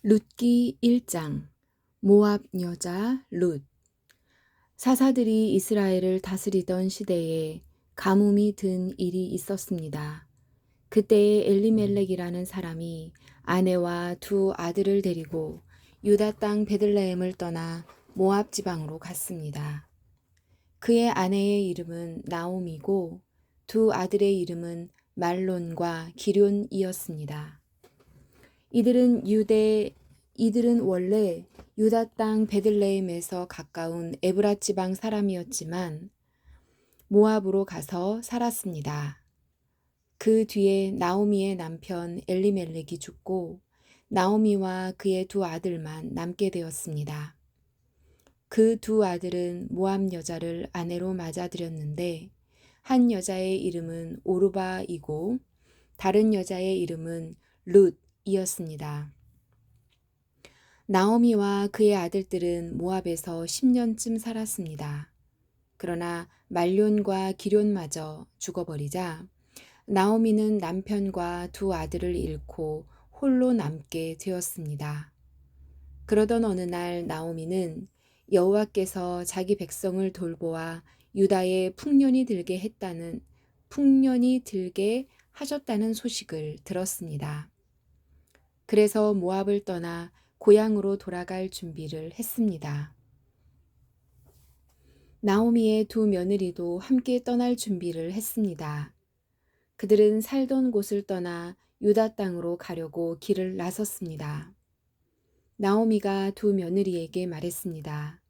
룻기 1장. 모압 여자 룻. 사사들이 이스라엘을 다스리던 시대에 가뭄이 든 일이 있었습니다. 그때에 엘리멜렉이라는 사람이 아내와 두 아들을 데리고 유다 땅 베들레헴을 떠나 모압 지방으로 갔습니다. 그의 아내의 이름은 나옴이고 두 아들의 이름은 말론과 기럨이었습니다. 이들은 원래 유다 땅 베들레헴에서 가까운 에브라 지방 사람이었지만 모압으로 가서 살았습니다. 그 뒤에 나오미의 남편 엘리멜렉이 죽고 나오미와 그의 두 아들만 남게 되었습니다. 그 두 아들은 모압 여자를 아내로 맞아들였는데 한 여자의 이름은 오르바이고 다른 여자의 이름은 룻이었습니다. 나오미와 그의 아들들은 모압에서 10년쯤 살았습니다. 그러나 말론과 기럨마저 죽어버리자 나오미는 남편과 두 아들을 잃고 홀로 남게 되었습니다. 그러던 어느 날 나오미는 여호와께서 자기 백성을 돌보아 유다에 풍년이 들게 하셨다는 소식을 들었습니다. 그래서 모압을 떠나 고향으로 돌아갈 준비를 했습니다. 나오미의 두 며느리도 함께 떠날 준비를 했습니다. 그들은 살던 곳을 떠나 유다 땅으로 가려고 길을 나섰습니다. 나오미가 두 며느리에게 말했습니다.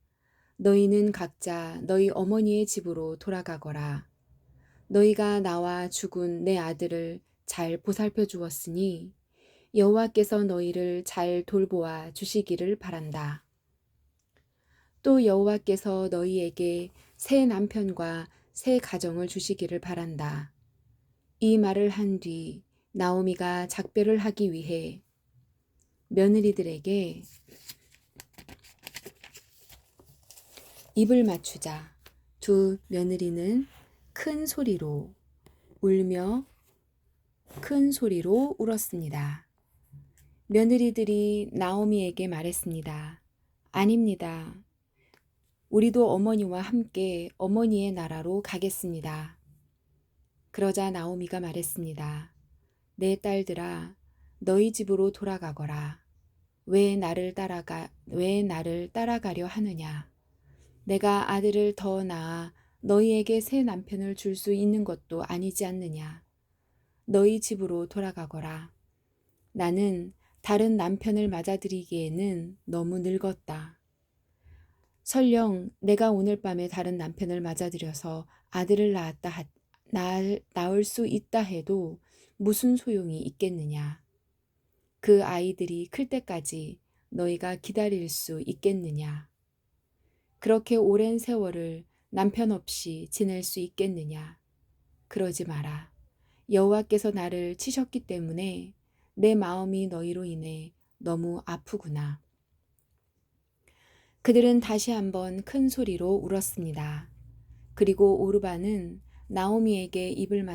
너희는 각자 너희 어머니의 집으로 돌아가거라. 너희가 나와 죽은 내 아들을 잘 보살펴 주었으니 여호와께서 너희를 잘 돌보아 주시기를 바란다. 또 여호와께서 너희에게 새 남편과 새 가정을 주시기를 바란다. 이 말을 한 뒤 나오미가 작별을 하기 위해 며느리들에게 입을 맞추자 두 며느리는 큰 소리로 울었습니다. 며느리들이 나오미에게 말했습니다. 아닙니다. 우리도 어머니와 함께 어머니의 나라로 가겠습니다. 그러자 나오미가 말했습니다. 내 딸들아, 너희 집으로 돌아가거라. 왜 나를 따라가려 하느냐? 내가 아들을 더 낳아 너희에게 새 남편을 줄 수 있는 것도 아니지 않느냐? 너희 집으로 돌아가거라. 나는 다른 남편을 맞아들이기에는 너무 늙었다. 설령 내가 오늘 밤에 다른 남편을 맞아들여서 아들을 낳을 수 있다 해도 무슨 소용이 있겠느냐? 그 아이들이 클 때까지 너희가 기다릴 수 있겠느냐? 그렇게 오랜 세월을 남편 없이 지낼 수 있겠느냐? 그러지 마라. 여호와께서 나를 치셨기 때문에 내 마음이 너희로 인해 너무 아프구나. 그들은 다시 한번 큰 소리로 울었습니다. 그리고 오르바는 나오미에게 입을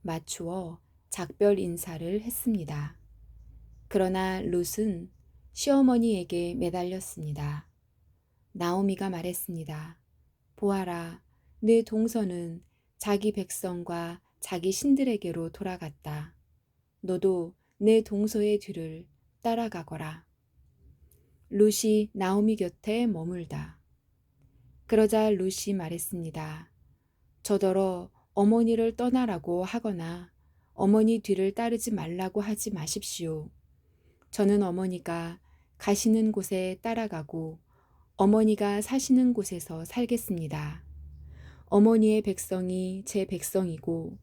맞추어 작별 인사를 했습니다. 그러나 룻은 시어머니에게 매달렸습니다. 나오미가 말했습니다. 보아라, 내 동서는 자기 백성과 자기 신들에게로 돌아갔다. 너도 내 동서의 뒤를 따라가거라. 룻이 나오미 곁에 머물다. 그러자 룻이 말했습니다. 저더러 어머니를 떠나라고 하거나 어머니 뒤를 따르지 말라고 하지 마십시오. 저는 어머니가 가시는 곳에 따라가고 어머니가 사시는 곳에서 살겠습니다. 어머니의 백성이 제 백성이고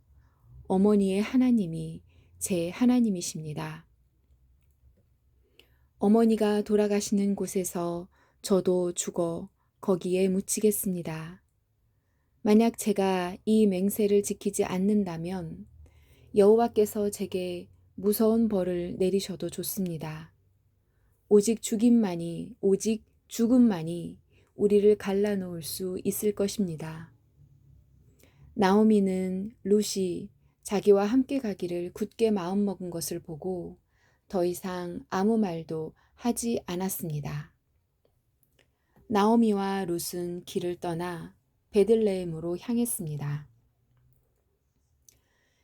어머니의 하나님이 제 하나님이십니다. 어머니가 돌아가시는 곳에서 저도 죽어 거기에 묻히겠습니다. 만약 제가 이 맹세를 지키지 않는다면 여호와께서 제게 무서운 벌을 내리셔도 좋습니다. 오직 죽음만이 우리를 갈라놓을 수 있을 것입니다. 나오미는 룻이 자기와 함께 가기를 굳게 마음먹은 것을 보고 더 이상 아무 말도 하지 않았습니다. 나오미와 룻은 길을 떠나 베들레헴으로 향했습니다.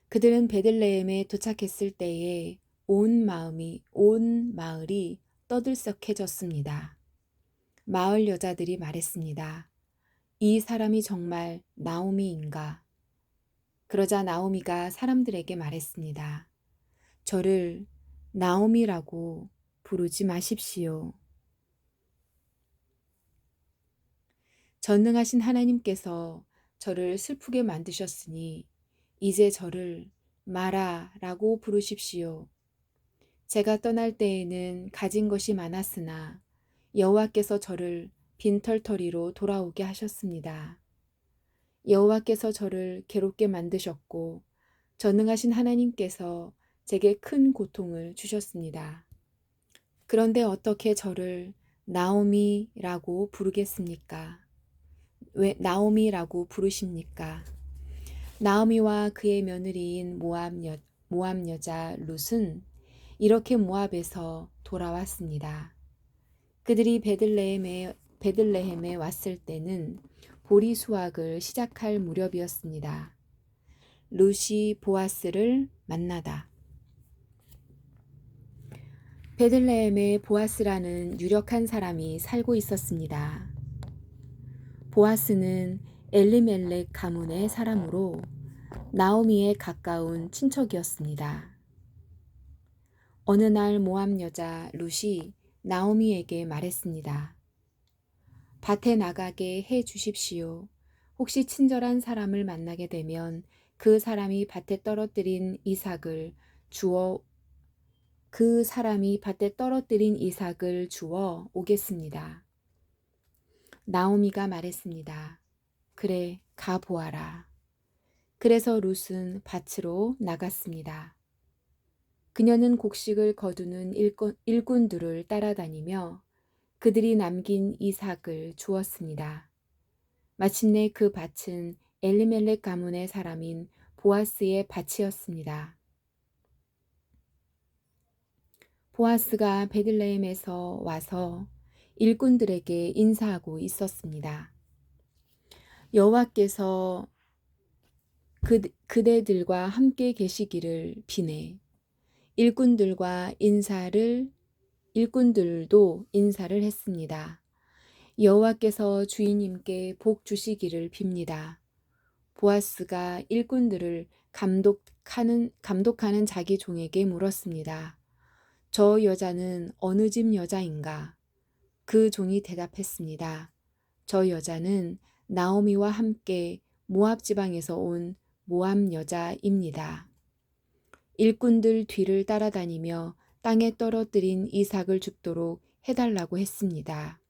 그들은 베들레헴에 도착했을 때에 온 마을이 떠들썩해졌습니다. 마을 여자들이 말했습니다. 이 사람이 정말 나오미인가? 그러자 나오미가 사람들에게 말했습니다. 저를 나오미라고 부르지 마십시오. 전능하신 하나님께서 저를 슬프게 만드셨으니 이제 저를 마라라고 부르십시오. 제가 떠날 때에는 가진 것이 많았으나 여호와께서 저를 빈털터리로 돌아오게 하셨습니다. 여호와께서 저를 괴롭게 만드셨고 전능하신 하나님께서 제게 큰 고통을 주셨습니다. 그런데 어떻게 저를 나오미라고 부르겠습니까? 왜 나오미라고 부르십니까? 나오미와 그의 며느리인 모압 여자 룻은 이렇게 모압에서 돌아왔습니다. 그들이 베들레헴에 왔을 때는 보리 수확을 시작할 무렵이었습니다. 룻이 보아스를 만나다. 베들레헴에 보아스라는 유력한 사람이 살고 있었습니다. 보아스는 엘리멜렉 가문의 사람으로 나오미에 가까운 친척이었습니다. 어느 날 모압 여자 룻이 나오미에게 말했습니다. 밭에 나가게 해 주십시오. 혹시 친절한 사람을 만나게 되면 그 사람이 밭에 떨어뜨린 이삭을 주워 오겠습니다. 나오미가 말했습니다. 그래, 가보아라. 그래서 룻은 밭으로 나갔습니다. 그녀는 곡식을 거두는 일꾼들을 따라다니며 그들이 남긴 이삭을 주었습니다. 마침내 그 밭은 엘리멜렉 가문의 사람인 보아스의 밭이었습니다. 보아스가 베들레헴에서 와서 일꾼들에게 인사하고 있었습니다. 여호와께서 그대들과 함께 계시기를 비네. 일꾼들도 인사를 했습니다. 여호와께서 주인님께 복 주시기를 빕니다. 보아스가 일꾼들을 감독하는 자기 종에게 물었습니다. 저 여자는 어느 집 여자인가? 그 종이 대답했습니다. 저 여자는 나오미와 함께 모압 지방에서 온 모압 여자입니다. 일꾼들 뒤를 따라다니며 땅에 떨어뜨린 이삭을 줍도록 해달라고 했습니다.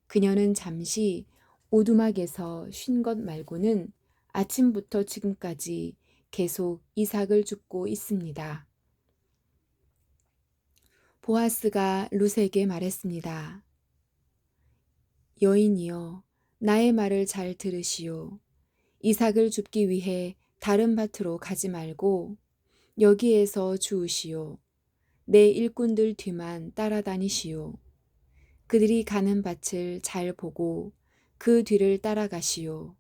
그녀는 잠시 오두막에서 쉰 것 말고는 아침부터 지금까지 계속 이삭을 줍고 있습니다. 보아스가 룻에게 말했습니다. 여인이여, 나의 말을 잘 들으시오. 이삭을 줍기 위해 다른 밭으로 가지 말고 여기에서 주우시오. 내 일꾼들 뒤만 따라다니시오. 그들이 가는 밭을 잘 보고 그 뒤를 따라가시오.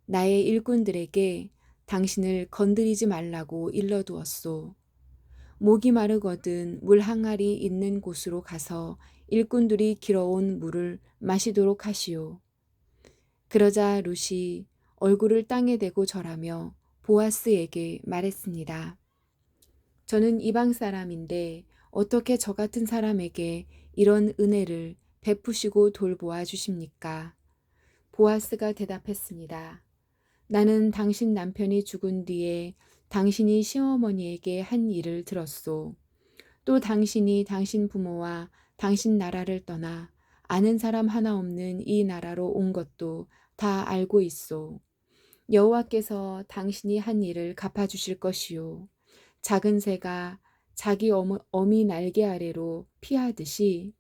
나의 일꾼들에게 당신을 건드리지 말라고 일러두었소. 목이 마르거든 물 항아리 있는 곳으로 가서 일꾼들이 길어온 물을 마시도록 하시오. 그러자 룻이 얼굴을 땅에 대고 절하며 보아스에게 말했습니다. 저는 이방 사람인데 어떻게 저 같은 사람에게 이런 은혜를 베푸시고 돌보아 주십니까? 보아스가 대답했습니다. 나는 당신 남편이 죽은 뒤에 당신이 시어머니에게 한 일을 들었소. 또 당신이 당신 부모와 당신 나라를 떠나 아는 사람 하나 없는 이 나라로 온 것도 다 알고 있소. 여호와께서 당신이 한 일을 갚아주실 것이요. 작은 새가 자기 어미 날개 아래로 피하듯이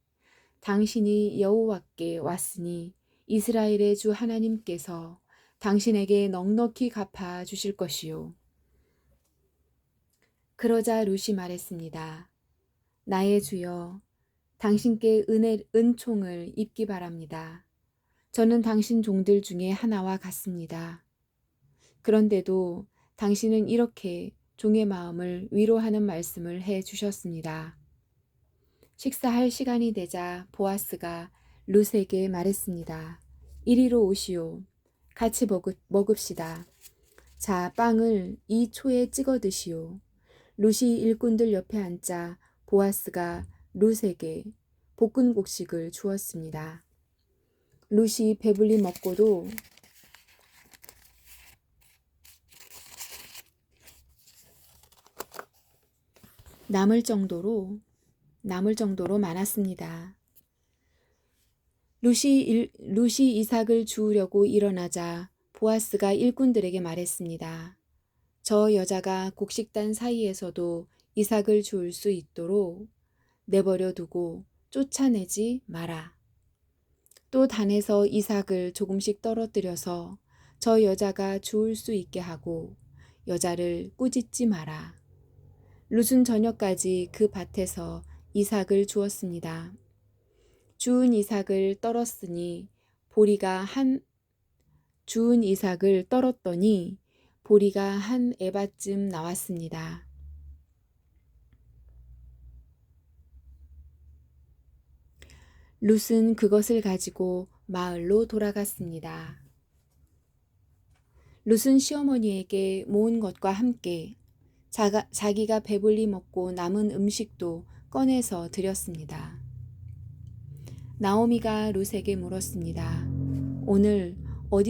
당신이 여호와께 왔으니 이스라엘의 주 하나님께서 당신에게 넉넉히 갚아 주실 것이요. 그러자 룻이 말했습니다. 나의 주여, 당신께 은총을 입기 바랍니다. 저는 당신 종들 중에 하나와 같습니다. 그런데도 당신은 이렇게 종의 마음을 위로하는 말씀을 해 주셨습니다. 식사할 시간이 되자 보아스가 룻에게 말했습니다. 이리로 오시오. 같이 먹읍시다. 자, 빵을 이 초에 찍어 드시오. 룻이 일꾼들 옆에 앉자 보아스가 룻에게 볶은 곡식을 주었습니다. 룻이 배불리 먹고도 남을 정도로 많았습니다. 룻이 이삭을 주우려고 일어나자 보아스가 일꾼들에게 말했습니다. 저 여자가 곡식단 사이에서도 이삭을 주울 수 있도록 내버려 두고 쫓아내지 마라. 또 단에서 이삭을 조금씩 떨어뜨려서 저 여자가 주울 수 있게 하고 여자를 꾸짖지 마라. 룻은 저녁까지 그 밭에서 이삭을 주었습니다. 주운 이삭을 떨었더니 보리가 한 에바쯤 나왔습니다. 룻은 그것을 가지고 마을로 돌아갔습니다. 룻은 시어머니에게 모은 것과 함께 자기가 배불리 먹고 남은 음식도 꺼내서 드렸습니다. 나오미가 룻에게 물었습니다. 오늘 어디서